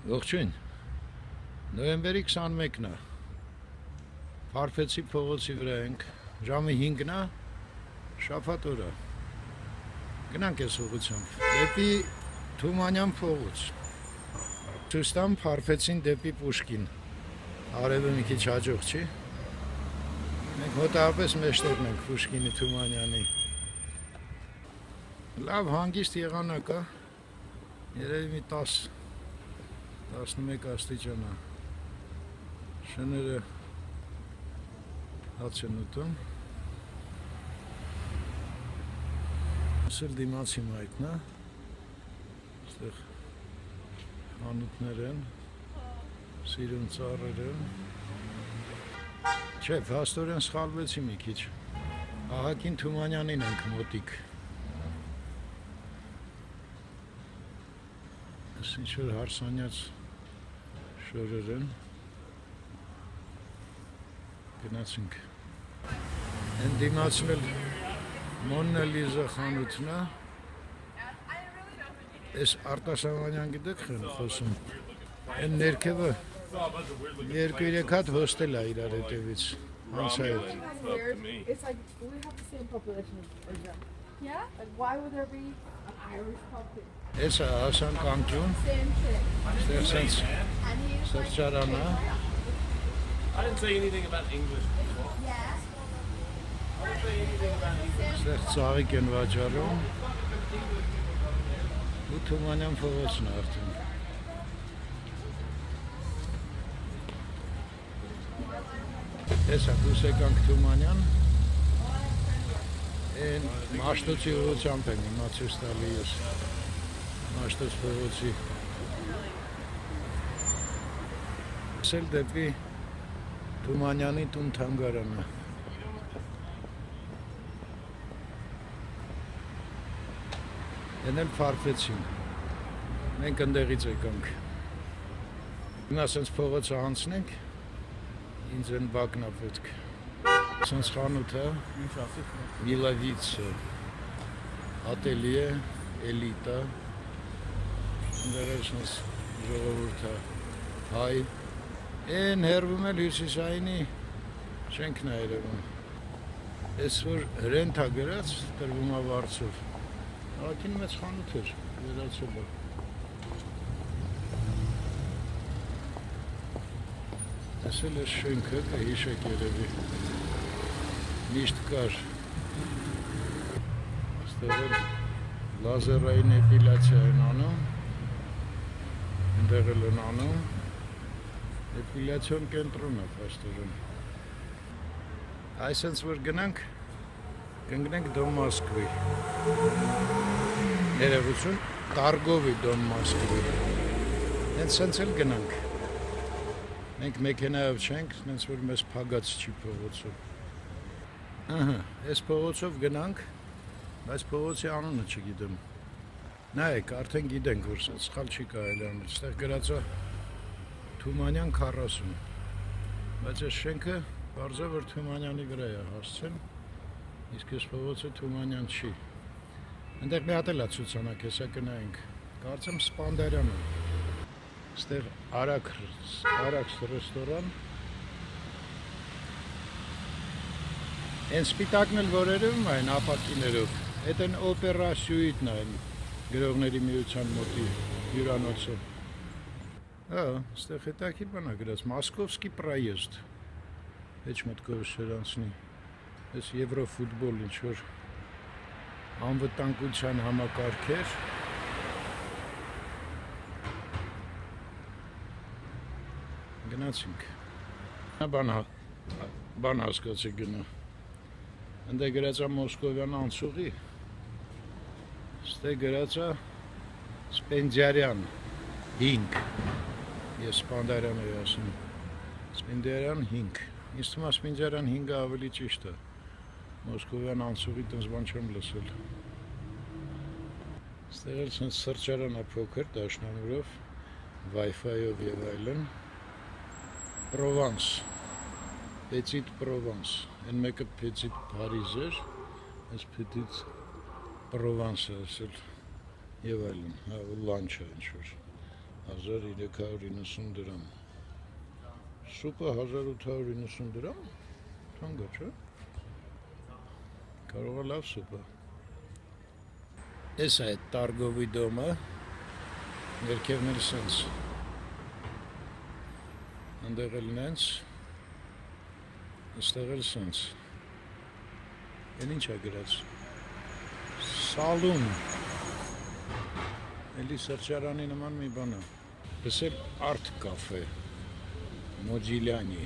Ողջույն։ Նոյեմբերի 21-ն է։ Փարփեցի փողոցի վրա ենք։ Ժամը 5-ն է, շաբաթ օր է։ Գնանք այս ուղղությամբ դեպի Թումանյան փողոց։ Ցույց տամ Փարփեցին դեպի Պուշկին։ Արևը մի քիչ հաջող չի։ Մենք մոտավորապես մեջտեղն ենք Պուշկինի Թումանյանի։ Լավ հանգիստ եղանակ է։ Երևի մի 10-11 աստիճան է։ Շները հաց են ուտում։ Սել դիմացի մայթն է։ Այստեղ խանութներ են, սիրուն ծառեր են։ Չէ, փաստորեն սխալվեցի մի քիչ։ Ահագին Թումանյանին ենք մոտիկ։ Այս ինչ-որ հարսանյաց շորեր են։ Գնացինք։ Են դիմացն էլ Մոննա Լիզա խանութն է։ Այս Արտաշավանյան գիտեք խեն խոսում։ Են ներքևը 2-3 հատ հոստել է իրար հետևից։ Անցայդ։ It's like we have the same population as them. Yeah? Like why would there be an Irish population? Այս է Հասան կանկյուն։ Same thing. Այստեղ սենց And he's like, սրճարան է։ I didn't say anything about English before. yeah. I didn't say anything about English. Այստեղ ծաղիկ են վաճառում։ Ու Թումանյան փողոցն է արդեն։ Էսա դուս եկանք Թումանյան։ Են Մաշտոցի ուղղությամբ են հիմա ցույց տալի ես։ Մաշտոց փողոցի։ Սել դեպի Թումանյանի տուն թանգարանը։ Են էլ Փարփեցին։ Մենք ընդեղից եկանք։ Հիմա ասենց փողոցը անցնենք, ինձ են բակնա պետք։ Սենց խանութ է, Միլավիցը, ատելիե, էլիտա, ընդեղ էլ սենց ժողովուրդ է, հայ, են հերվում էլ հյուսիսայինի շենքն է երևում։ Ես որ հրենթ է գրած, տրվում է վարձով, ակին մեծ խանութ էր, վերացել է։ Ես էլ ես շենքը կհիշեք երևի, միշտ կար, ստեղ էլ լազերային էպիլացիա են անում, ընդեղ էլ են անում, էպիլացիոն կենտրոն է փաստորեն։ Այսենց որ գնանք, կընկնենք Դոմ Մոսկվի, ներողություն, Տարգովի Դոմ Մոսկվի, հենց սենց էլ գնանք։ Մենք մեքենայով չենք, նենց որ մեզ փագած չի փողոցով։ Ահա, այս փողոցով գնանք, բայց փողոցի անունը չգիտեմ։ Նայեք, արդեն գիտենք, որ սխալ չի կարելի անել։ Այստեղ գրած է Թումանյան 40։ Բայց այս շենքը բարձր որ Թումանյանի վրա է հասցեն, իսկ այս փողոցը Թումանյան չի։ Այնտեղ մի հատ էլ է ցուցանակ, հեսա գնայինք։ Կարծեմ Սպանդարյանը։ Այստեղ Արաքս ռեստորան։ Են սպիտակն էլ որ երևում այն ապակիներով, այդ են օպերա սյուիտն այն գրողների միության մոտի հյուրանոցը։ Հա, այստեղ հետաքրքիր բան է գրած Մոսկովսկի պրոյեզդ։ Հեչ մտքովս չրանցնի։ Այս Եվրոֆուտբոլ ինչ որ անվտանգության համակարգեր։ Գնացինք։ Բան հասկացի գնա։ Ընդե գրած է Մոսկովյան անցուղի։ Ստե գրած է Սպենդիարյան 5։ Ես Սպանդարյան եմ ասում։ Սպենդիարյան 5։ Ինձ թվում է Սպենդիարյան 5-ը ավելի ճիշտ է։ Մոսկովյան անցուղի տենց բան չեմ լսել։ Ստեղ էլ սենց սրճարան է փոքր դաշնամուրով, Wi-Fi-ով եւ այլն։ Պրովանս, Petit Provence, են մեկը Petit Paris էր, այս Petit Provence է ասել, եւ այլն, հա, լանչ է ինչ-որ։ 1390 դրամ։ Սուպը 1890 դրամ։ Թանկ է, չէ՞։ Կարող է լավ սուպը։ Էս է Տարգովի դոմը։ Ներքևն էլ սենց։ Այնտեղ էլ նենց։ Այստեղ էլ սենց։ Էն ինչ է գրած։ Սալուն։ Էլի սրճարանի նման մի բան է։ Էս էլ Art Cafe։ Մոջիլյանի։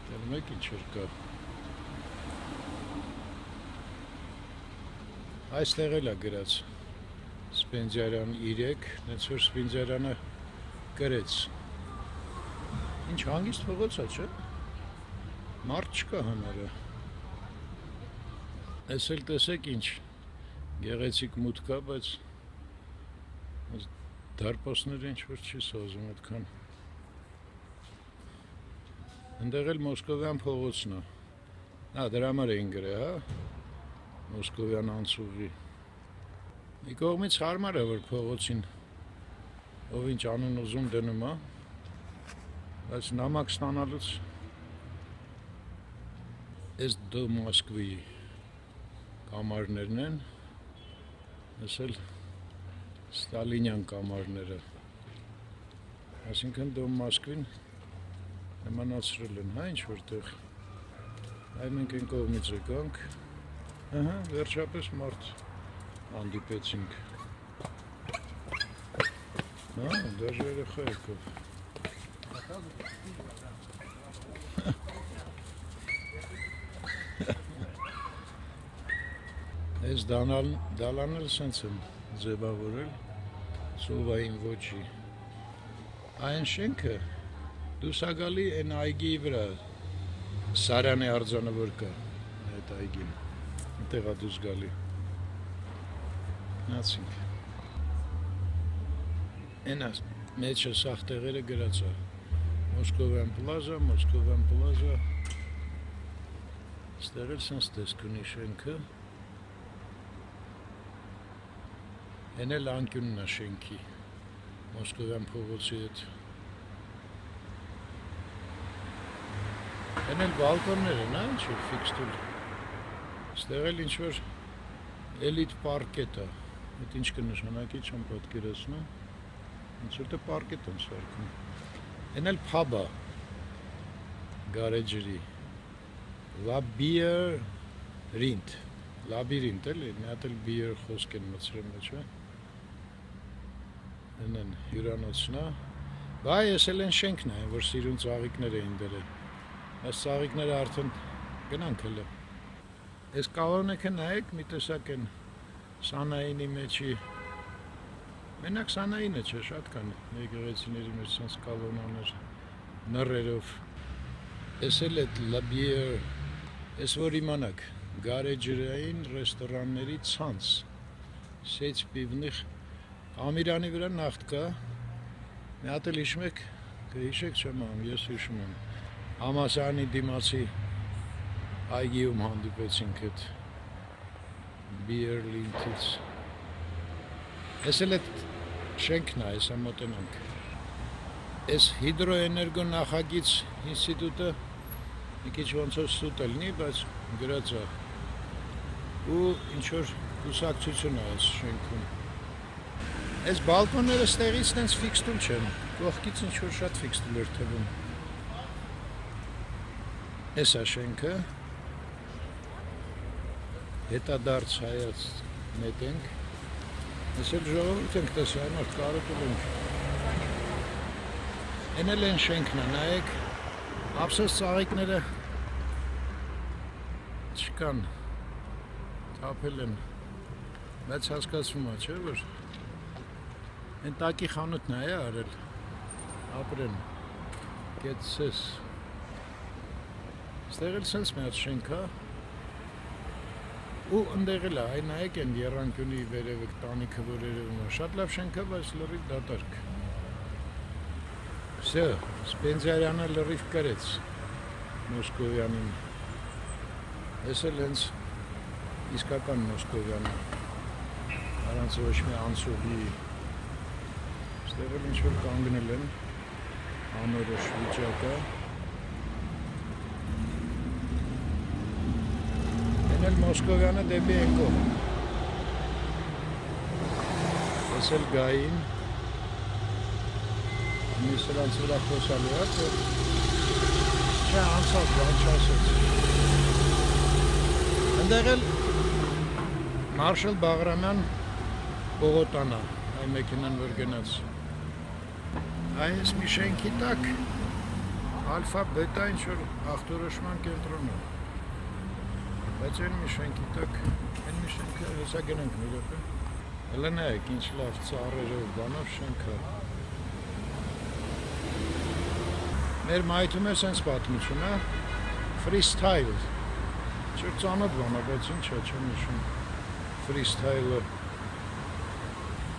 Դեռ մեկ ինչ-որ կա։ Այստեղ էլ է գրած Սպենդիարյան 3, նենց որ Սպենդիարյանը գրեց։ Ինչ հանգիստ փողոց է, չէ՞։ Մարդ չկա համարը։ Էս էլ տեսեք ինչ գեղեցիկ մուտք կա, բայց դարպասները ինչ-որ չի սազում այդքան։ Ընդեղ էլ Մոսկովյան փողոցն է։ Հա, դրա համար էին գրել, հա։ Մոսկովյան անցուղի։ Մի կողմից հարմար է, որ փողոցին ով ինչ անուն ուզում դնում է, բայց նամակ ստանալուց էս դո Մոսկվի կամարներն են, էս էլ Ստալինյան կամարները, այսինքն դո Մոսկվին նմանացրել են, հա, ինչ որտեղ, այ մենք են կողմից եկանք, ահա, վերջապես մարդ հանդիպեցինք, հա, դաժ երեխա եկավ, այս դալան էլ սենց եմ ձևավորել, ծովային ոչի, այն շենքը դուս ագալի են այգիի վրա, Սարյանի արձանը որ կա, այդ այգին, այնտեղ է դուս գալի, նացինք, են մեջը սաղ տեղերը գրած է, Մոսկովյան պլազա, ստեղ էլ սենց տեսք ունի շենքը, են էլ անկյունն է շենքի, Մոսկովյան փողոցի հետ, են էլ բալկոններ են, ինչ որ ֆիքս տուլ, ստեղ էլ ինչ-որ էլիտ պարկետ է, այդ ինչ կնշանակի չեմ պատկերացնում, ինչ որ դե պարկետ են սարքում, են էլ փաբ է, գարեջրի, լաբիրինտ էլի, մի հատ էլ բիեր խոսք են մցրել մեջ, են հյուրանոցն է, բայ ես էլ են շենքն է, որ սիրուն ծաղիկներ էին դրել, այս ծաղիկները արդեն գնանք հլը, այս կալոնեքը նայեք, մի տեսակ են սանայինի մեջի, մենակ սանայինը չէ, շատ կան եկեղեցիների մեջ սենց կալոնաներ, նռերով, ես էլ էդ լաբիեր, ես որ իմանակ, գարեջրային ռեստորանների ցանց, սեյց պիվնիխ, Ամիրանի վրա նախտ կա, մի հատ էլ հիշում եք, կհիշեք չեմ ամ, ես հիշում եմ, Համասարանի դիմացի այգիում հանդիպեցինք այդ Բիերլինթից, ես էլ էդ շենքն է, ես ամոտենանք, ես հիդրոէներգո նախագիծ ինստիտուտը, մի քիչ ոնց որ սուտ ելնի, բայց գրած է, ու ինչ-որ կուսակցություն է այս շենքում, այս բալկոնները ստեղից նենց ֆիքս տուլ չեն, կողքից ինչ-որ շատ ֆիքս տուլ էր թվում, ես է շենքը, հետադարձ հայաց նետենք, ես էլ ժողովուրդ ենք տեսա, մարդ կարոտում ենք, են էլ են շենքն է, նայեք, ապսոս ծաղիկները չկան, թափել են, բայց հասկացվում է, չէ, որ են տակի խանութն է արել, ապրեն, կեցսես, ստեղ էլ սենց մի հատ շենք է, ու ընդեղ էլ է, այն նայեք են եռանկյունի վերևը տանիքը, որ երևում է, շատ լավ շենք է, բայց լրիվ դատարկ, Всё, Սպենդիարյանը լրիվ կրեց Մոսկովյանին, ես էլ հենց իսկական Մոսկովյանը, առանց ոչ մի անցուղի, Ստեղ էլ ինչ-որ կանգնել են անորոշ վիճակը։ Են էլ Մոսկովյանը դեպի են կողմ։ Ես էլ գային, մի սրանց վրա խոսալու է, որ չէ անցած, բան չասեց։ Ընդեղ էլ Մարշալ Բաղրամյան Բողոտանա, այ մեքենան որ գնաց։ Այս մի շենքի տակ ալֆա բետա ինչ-որ ախտորոշման կենտրոն է։ Բայց այն մի շենքի տակ, այն մի շենքը, հեսա գնանք մի դեպը։ Հələ նայեք, ինչ լավ ծառերով բանով շենքը։ Մեր մայթում է սենց պատմություն, հա, freestyle։ Չէր ծանոթ բան է, բայց ինչ է, չեմ նշում freestyle-ը։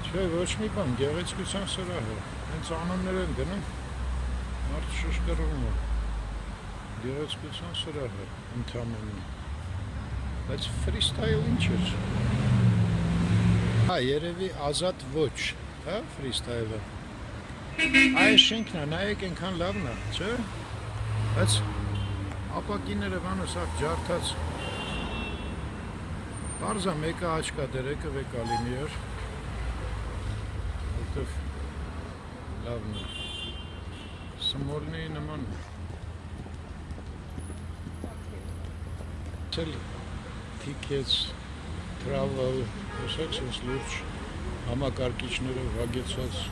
Չէ, ոչ մի բան, գեղեցկության սրահ է։ Հենց անուններ են դնում, մարդ շշկրվում է։ Գեղեցկության սրահ է, ընդամենը։ Բայց freestyle ինչ էր։ Հա, երևի ազատ ոչ, հա, freestyle-ը։ Այս շենքն է, նայեք ենքան լավն է, չէ։ Բայց ապակիները բանը սաղ ջարդած։ Պարզա մեկը աչկա դերեկը վեկա լինի էր։ Որտև լավն է։ Սմոլնի նման։ Ցել tickets, travel, ոսեք սենց լուրջ համակարգիչներով հագեցած